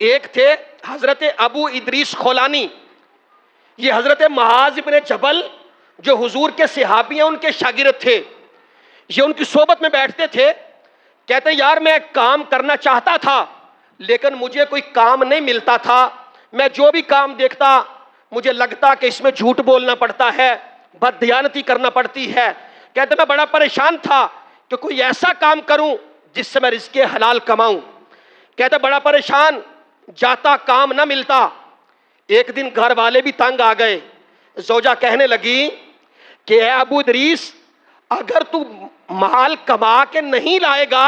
ایک تھے حضرت ابو ادریس خولانی، یہ حضرت معاذ ابن جبل جو حضور کے صحابی ہیں ان کے شاگرد تھے، یہ ان کی صحبت میں بیٹھتے تھے. کہتے یار میں کام کرنا چاہتا تھا لیکن مجھے کوئی کام نہیں ملتا تھا، میں جو بھی کام دیکھتا مجھے لگتا کہ اس میں جھوٹ بولنا پڑتا ہے، بددیانتی کرنا پڑتی ہے. کہتے میں بڑا پریشان تھا کہ کوئی ایسا کام کروں جس سے میں رزق حلال کماؤں. کہتے بڑا پریشان، جاتا کام نہ ملتا. ایک دن گھر والے بھی تنگ آ گئے. زوجہ کہنے لگی کہ اے ابو ادریس، اگر تو مال کما کے نہیں لائے گا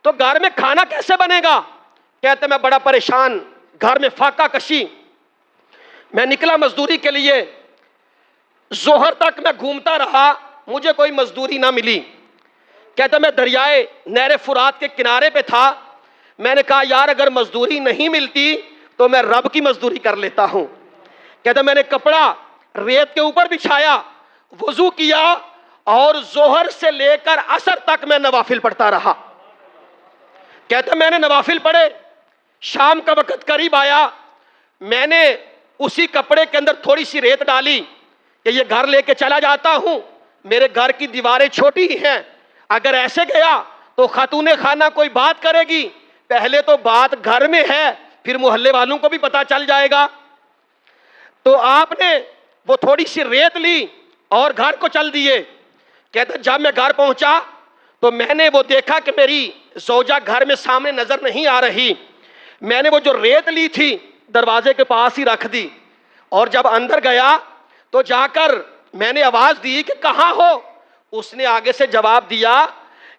تو گھر میں کھانا کیسے بنے گا؟ کہتے میں بڑا پریشان، گھر میں فاقہ کشی. میں نکلا مزدوری کے لیے، ظہر تک میں گھومتا رہا، مجھے کوئی مزدوری نہ ملی. کہتا میں دریائے نہر فرات کے کنارے پہ تھا، میں نے کہا یار اگر مزدوری نہیں ملتی تو میں رب کی مزدوری کر لیتا ہوں. کہتا میں نے کپڑا ریت کے اوپر بچھایا، وضو کیا اور ظہر سے لے کر عصر تک میں نوافل پڑھتا رہا. کہتا میں نے نوافل پڑھے، شام کا وقت قریب آیا، میں نے اسی کپڑے کے اندر تھوڑی سی ریت ڈالی کہ یہ گھر لے کے چلا جاتا ہوں، میرے گھر کی دیواریں چھوٹی ہی ہیں، اگر ایسے گیا تو خاتون خانہ کوئی بات کرے گی، پہلے تو بات گھر میں ہے پھر محلے والوں کو بھی پتا چل جائے گا. تو آپ نے وہ تھوڑی سی ریت لی اور گھر کو چل دیے. کہتا جب میں گھر پہنچا تو میں نے وہ دیکھا کہ میری زوجہ گھر میں سامنے نظر نہیں آ رہی. میں نے وہ جو ریت لی تھی دروازے کے پاس ہی رکھ دی، اور جب اندر گیا تو جا کر میں نے آواز دی کہ کہاں ہو؟ اس نے آگے سے جواب دیا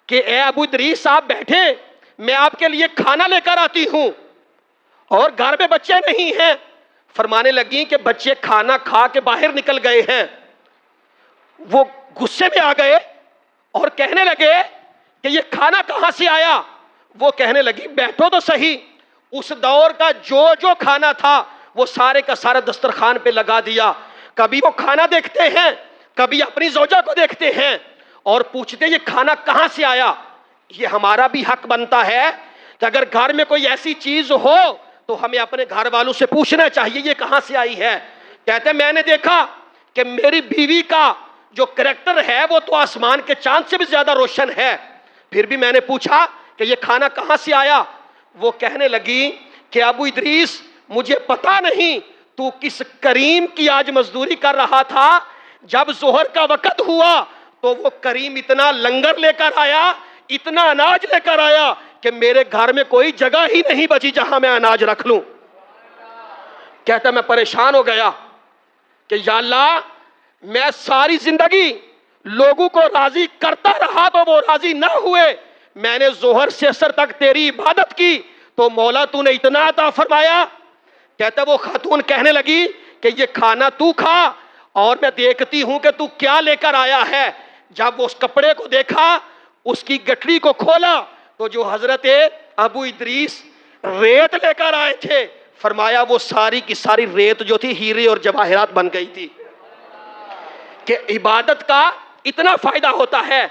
کہ اے ابو ادریس آپ بیٹھے، میں آپ کے لیے کھانا لے کر آتی ہوں، اور گھر میں بچے نہیں ہیں. فرمانے لگی کہ بچے کھانا کھا کے باہر نکل گئے ہیں. وہ غصے میں آ گئے اور کہنے لگے کہ یہ کھانا کہاں سے آیا؟ وہ کہنے لگی بیٹھو تو صحیح، اس دور کا جو کھانا تھا وہ سارے کا سارا دسترخوان پہ لگا دیا. کبھی وہ کھانا دیکھتے ہیں، کبھی اپنی زوجہ کو دیکھتے ہیں اور پوچھتے یہ کھانا کہاں سے آیا. یہ ہمارا بھی حق بنتا ہے کہ اگر گھر میں کوئی ایسی چیز ہو تو ہمیں اپنے گھر والوں سے پوچھنا چاہیے یہ کہاں سے آئی ہے. کہتے میں نے دیکھا کہ میری بیوی کا جو کریکٹر ہے وہ تو آسمان کے چاند سے بھی زیادہ روشن ہے، پھر بھی میں نے پوچھا کہ یہ کھانا کہاں سے آیا. وہ کہنے لگی کہ ابو ادریس مجھے پتا نہیں تو کس کریم کی آج مزدوری کر رہا تھا، جب ظہر کا وقت ہوا تو وہ کریم اتنا لنگر لے کر آیا، اتنا اناج لے کر آیا کہ میرے گھر میں کوئی جگہ ہی نہیں بچی جہاں میں اناج رکھ لوں. کہتا میں پریشان ہو گیا کہ یا اللہ میں ساری زندگی لوگوں کو راضی کرتا رہا تو وہ راضی نہ ہوئے، میں نے ظہر سے عصر تک تیری عبادت کی تو مولا تو نے اتنا عطا فرمایا. کہتا وہ خاتون کہنے لگی کہ یہ کھانا تو کھا اور میں دیکھتی ہوں کہ تو کیا لے کر آیا ہے. جب وہ اس کپڑے کو دیکھا، اس کی گٹری کو کھولا تو جو حضرت ابو ادریس ریت لے کر آئے تھے، فرمایا وہ ساری کی ساری ریت جو تھی ہیرے اور جواہرات بن گئی تھی. کہ عبادت کا اتنا فائدہ ہوتا ہے.